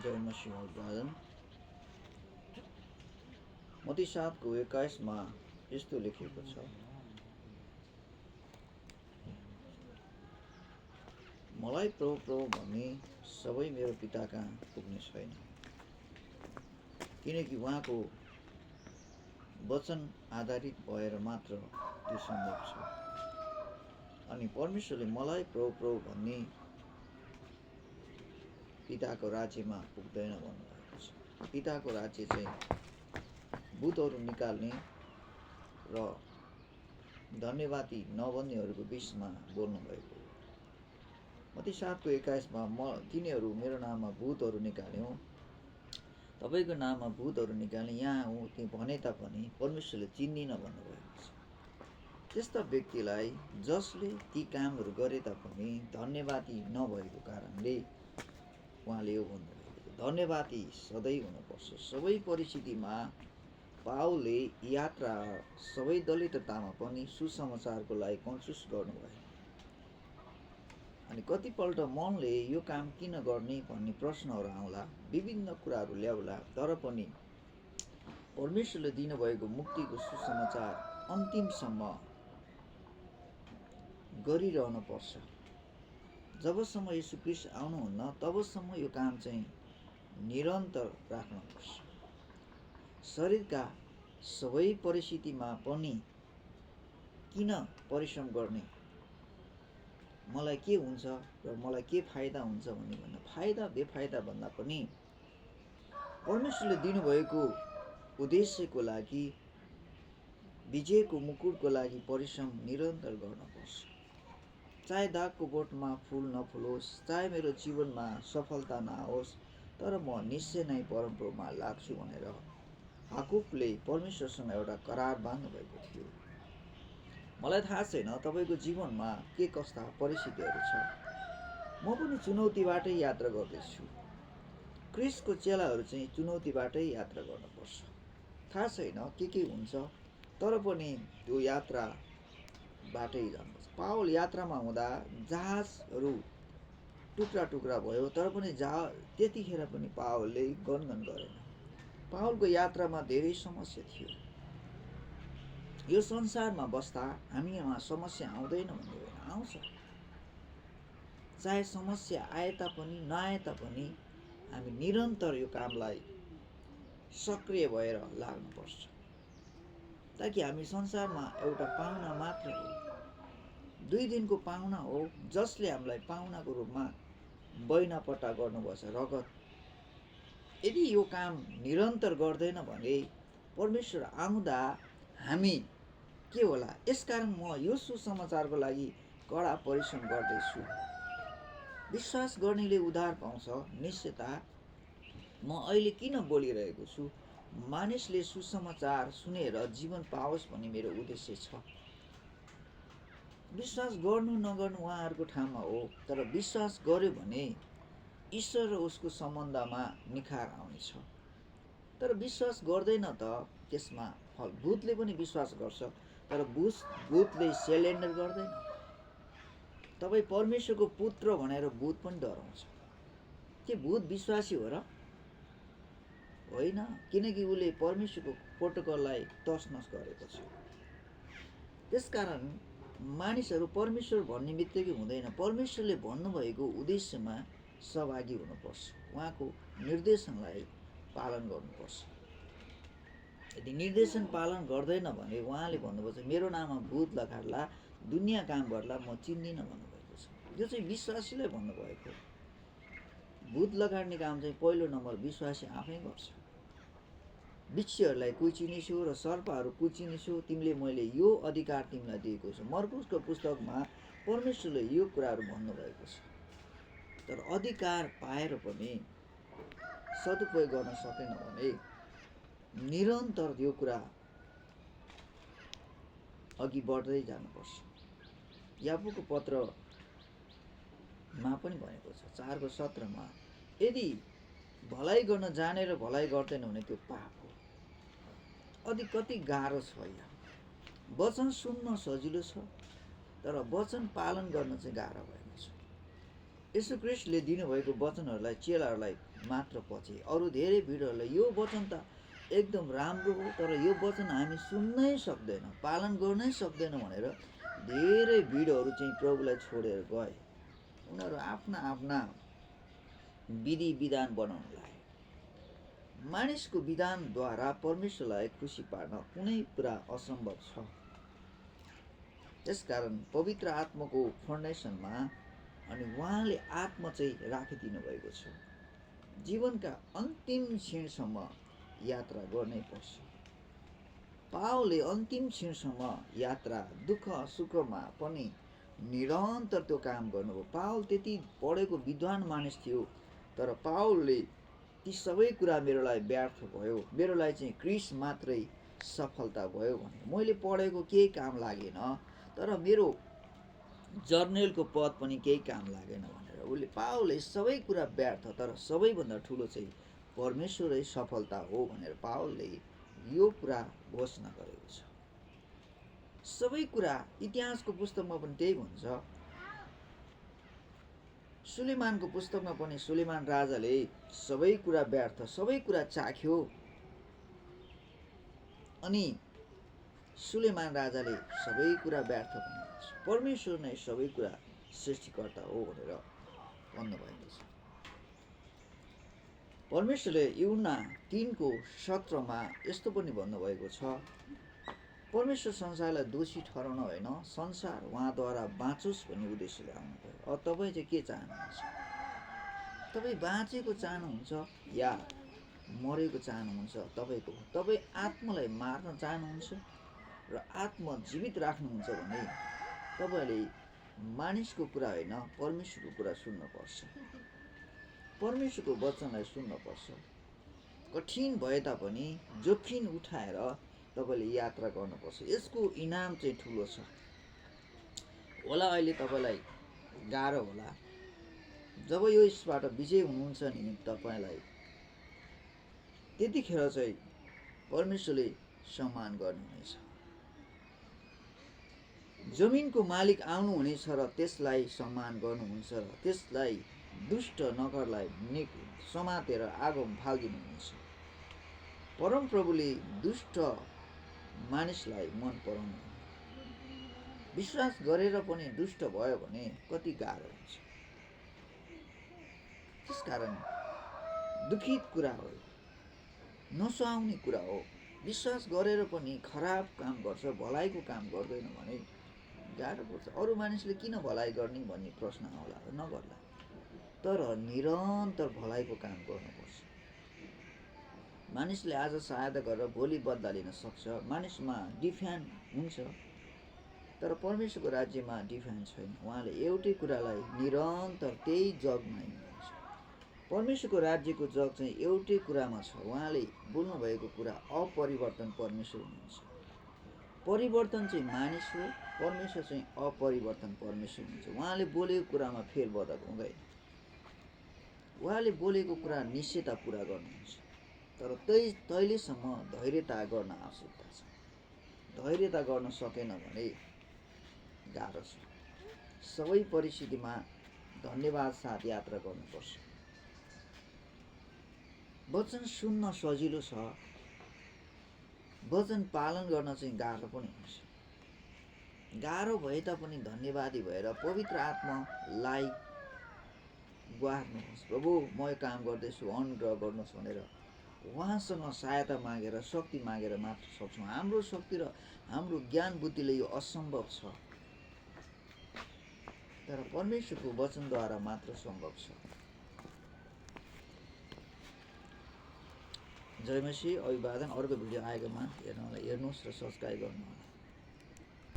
जय मसीह उद्घाटन मत्ती 7:21 यस्तो लेखिएको छ, मलाई प्रभु प्रभु भन्ने सबै मेरो पिता कहाँ पुग्ने छैन, किनकि उहाँको वचन आधारित भएर मात्र त्यो सम्भव छ। अनि परमेश्वरले मलाई प्रभु प्रभु भन्ने पिताको राज्यमा पुग्दैन भन्नुभएको छ। पिताको राज्य चाहिँ भूतहरू निकाल्ने र धन्यवादी नभन्नेहरूको बिचमा बोल्नुभएको हो। मत्ती 7:21 तिनीहरू मेरो नाममा भूतहरू निकाल्यौँ, तपाईँको नाममा भूतहरू निकाल्ने यहाँ हुँ ती भने तापनि परमेश्वरले चिन्दिन भन्नुभएको छ। त्यस्ता व्यक्तिलाई जसले ती कामहरू गरे तापनि धन्यवादी नभएको कारणले उहाँले यो भन्नुभएको छ, धन्यवादी सधैँ हुनुपर्छ। सबै परिस्थितिमा पावलले यात्रा सबै दलिततामा पनि सुसमाचारको लागि कन्जुस गर्नुभयो। अनि कतिपल्ट मनले यो काम किन गर्ने भन्ने प्रश्नहरू आउला, विभिन्न कुराहरू ल्याउला, तर पनि परमेश्वरले दिनुभएको मुक्तिको सुसमाचार अन्तिमसम्म गरिरहनु पर्छ। जबसम्म यीशु ख्रीष्ट आउनुहुन्न तबसम्म यो काम चाहिँ निरन्तर राख्नुपर्छ। शरीरका सबै परिस्थितिमा पनि किन परिश्रम गर्ने, मलाई के हुन्छ र मलाई के फाइदा हुन्छ भन्ने फाइदा बेफाइदा भन्दा पनि परमेश्वरले दिनुभएको उद्देश्यको लागि, विजयको मुकुटको लागि परिश्रम निरन्तर गर्नुपर्छ। चाहे दागको बोटमा फुल नफुलोस्, चाहे मेरो जीवनमा सफलता नआओस्, तर म निश्चय नै परमप्रभुमा लाग्छु भनेर याकुबले परमेश्वरसँग एउटा करार बाँध्नुभएको थियो। मलाई थाहा छैन तपाईँको जीवनमा के कस्ता परिस्थितिहरू छ। म पनि चुनौतीबाटै यात्रा गर्दैछु। ख्रीष्टको चेलाहरू चाहिँ चुनौतीबाटै यात्रा गर्नुपर्छ। थाहा छैन के हुन्छ, तर पनि त्यो यात्राबाटै जानुपर्छ। पावल यात्रामा हुँदा जहाजहरू टुक्रा टुक्रा भयो, तर पनि त्यतिखेर पनि पावलले गनगन गरेन। पावलको यात्रामा धेरै समस्या थियो। यो संसारमा बस्दा हामीमा समस्या आउँदैन भन्ने होइन, आउँछ। चाहे समस्या आए तापनि नआए तापनि हामी निरन्तर यो कामलाई सक्रिय भएर लाग्नुपर्छ, ताकि हामी संसारमा एउटा पाहुना मात्र हो, 2 दिनको पाहुना हो, जसले हामीलाई पाहुनाको रूपमा बैनापट्टा गर्नुपर्छ रगत। यदि यो काम निरन्तर गर्दैन भने परमेश्वर आउँदा हामी के होला। यसकारण म यो सुसमाचारको लागि कडा परिश्रम गर्दैछु। विश्वास गर्नेले उद्धार पाउँछ, निश्चयता। म अहिले किन बोलिरहेको छु, मानिसले सुसमाचार सुनेर जीवन पाओस् भन्ने मेरो उद्देश्य छ। विश्वास गर्नु नगर्नु उहाँहरूको ठाउँमा हो, तर विश्वास गर्यो भने ईश्वर र उसको सम्बन्धमा निखार आउनेछ। तर विश्वास गर्दैन त त्यसमा फल। भूतले पनि विश्वास गर्छ, तर भूतले सेलेन्डर गर्दैन। तपाईँ परमेश्वरको पुत्र भनेर भूत पनि डराउँछ। के भूत विश्वासी हो र? होइन, किनकि उसले परमेश्वरको प्रोटोकललाई तसनस गरेको छ। त्यसकारण मानिसहरू परमेश्वर भन्ने बित्तिकै हुँदैन, परमेश्वरले भन्नुभएको उद्देश्यमा सहभागी हुनुपर्छ, उहाँको निर्देशनलाई पालन गर्नुपर्छ। यदि निर्देशन पालन गर्दैन भने उहाँले भन्नुपर्छ मेरो नाममा भूत लगाड्ला, दुनियाँ काम गर्ला, म चिन्दिनँ भन्नुभएको छ। यो चाहिँ विश्वासीलाई भन्नुभएको। भूत लगाड्ने काम चाहिँ पहिलो नम्बर विश्वासी आफै गर्छ। बिच्छीहरूलाई कुचिनेछु र सर्पहरू कुचिनेछु, तिमीले मैले यो अधिकार तिमीलाई दिएको छु। मर्कुसको पुस्तकमा परमेश्वरले यो कुराहरू भन्नुभएको छ। तर अधिकार पाएर पनि सदुपयोग गर्न सकेन भने निरन्तर यो कुरा अघि बढ्दै जानुपर्छ। याकुबको पत्रमा पनि भनेको छ 4:17 यदि भलाइ गर्न जानेर भलाइ गर्दैन भने त्यो पाप हो। कति गाह्रो छ यहाँ। वचन सुन्न सजिलो छ, तर वचन पालन गर्न चाहिँ गाह्रो भएको छ। यीशु ख्रीष्टले दिनुभएको वचनहरूलाई चेलाहरूलाई मात्र पछि। अरू धेरै भिडहरूले यो वचन त एकदम राम्रो हो, तर यो वचन हामी सुन्नै सक्दैनौँ, पालन गर्नै सक्दैनौँ भनेर धेरै भिडहरू चाहिँ प्रभुलाई छोडेर गए। उनीहरू आफ्ना आफ्ना विधि विधान बनाउन लागे। मानिसको विधानद्वारा परमेश्वरलाई खुसी पार्न कुनै कुरा असम्भव छ। त्यसकारण पवित्र आत्माको फाउन्डेसनमा अनि उहाँले आत्मा चाहिँ राखिदिनु भएको छ। जीवनका अन्तिम क्षणसम्म यात्रा गर्नै पर्छ। पावलले अन्तिम क्षणसम्म यात्रा दुःख सुखमा पनि निरन्तर त्यो काम गर्नुभयो। पावल त्यति पढेको विद्वान मानिस थियो, तर पावलले ती सबै कुरा मेरो लागि व्यर्थ भयो, मेरो लागि चाहिँ क्रिस मात्रै सफलता भयो भने मैले पढेको केही काम लागेन, तर मेरो जर्नलको पद पनि केही काम लागेन भनेर पावलले सबै कुरा व्यर्थ, तर सबैभन्दा ठुलो चाहिँ परमेश्वरै सफलता हो भनेर पावलले यो कुरा घोषणा गरेको छ। सबै कुरा इतिहासको पुस्तकमा पनि त्यही भन्छ। सुलेमानको पुस्तकमा पनि सुलेमान राजाले सबै कुरा व्यर्थ, सबै कुरा चाख्यो, अनि सुलेमान राजाले सबै कुरा व्यर्थ भनेको छ। परमेश्वर नै सबै कुरा सृष्टिकर्ता हो भनेर भन्नुभएको छ। परमेश्वरले यूहन्ना 3:17 यस्तो पनि भन्नुभएको छ, परमेश्वर संसारलाई दोषी ठहराउन होइन, संसार उहाँद्वारा बाँचोस् भन्ने उद्देश्यले आउनुभयो। अब तपाईँ चाहिँ के चाहनुहुन्छ? तपाईँ बाँचेको चाहनुहुन्छ या मरेको चाहनुहुन्छ? तपाईँ आत्मालाई मार्न चाहनुहुन्छ र आत्मा जीवित राख्नुहुन्छ भने तपाईँले मानिसको कुरा होइन, परमेश्वरको कुरा सुन्नुपर्छ। परमेश्वरको वचनलाई सुन्नुपर्छ। कठिन भए तापनि जोखिम उठाएर तपाईँले यात्रा गर्नुपर्छ। यसको इनाम चाहिँ ठुलो छ। होला अहिले तपाईँलाई गाह्रो होला, जब यो यसबाट विजय हुनुहुन्छ नि तपाईँलाई, त्यतिखेर चाहिँ परमेश्वरले सम्मान गर्नुहुनेछ। जमिनको मालिक आउनुहुनेछ र त्यसलाई सम्मान गर्नुहुन्छ र त्यसलाई दुष्ट नगरलाई समातेर आगोमा फालिदिनुहुनेछ। परमप्रभुले दुष्ट मानिसलाई मन पराउनु। विश्वास गरेर पनि दुष्ट भयो भने कति गाह्रो हुन्छ। त्यसकारण दुखित कुरा हो, नसुहाउने कुरा हो। विश्वास गरेर पनि खराब काम गर्छ, भलाइको काम गर्दैन भने गाह्रो पर्छ। अरू मानिसले किन भलाइ गर्ने भन्ने प्रश्न आउला, नगर्ला, तर निरन्तर भलाइको काम गर्नुपर्छ। मानिसले आज सहायता गरेर भोलि बदला लिन सक्छ। मानिसमा डिफेन्ड हुन्छ, तर परमेश्वरको राज्यमा डिफेन्ड छैन। उहाँले एउटै कुरालाई निरन्तर त्यही जगमा हिँड्नुहुन्छ। परमेश्वरको राज्यको जग चाहिँ एउटै कुरामा छ। उहाँले बोल्नुभएको कुरा अपरिवर्तन परमेश्वर हुनुहुन्छ। परिवर्तन चाहिँ मानिस हो, परमेश्वर चाहिँ अपरिवर्तन परमेश्वर हुनुहुन्छ। उहाँले बोलेको कुरामा फेरबदल हुँदैन। उहाँले बोलेको कुरा निश्चयता पुरा गर्नुहुन्छ। तर तैलेसम्म धैर्यता गर्न आवश्यकता छ। धैर्यता गर्न सकेन भने गाह्रो छ। सबै परिस्थितिमा धन्यवाद साथ यात्रा गर्नुपर्छ। वचन सुन्न सजिलो छ, वचन पालन गर्न चाहिँ गाह्रो पनि हुन्छ। गाह्रो भए तापनि धन्यवादी भएर पवित्र आत्मालाई गुहार्नुहोस्, प्रभु म यो काम गर्दैछु, अनुग्रह गर्नुहोस् भनेर उहाँसँग सहायता मागेर शक्ति मागेर मात्र सक्छौँ। हाम्रो शक्ति र हाम्रो ज्ञान बुद्धिले यो असम्भव छ, तर परमेश्वरको वचनद्वारा मात्र सम्भव छ। जय मसीह। अभिवादन। अर्को भिडियो आएकोमा हेर्नुहोस् र सब्सक्राइब गर्नुहोला।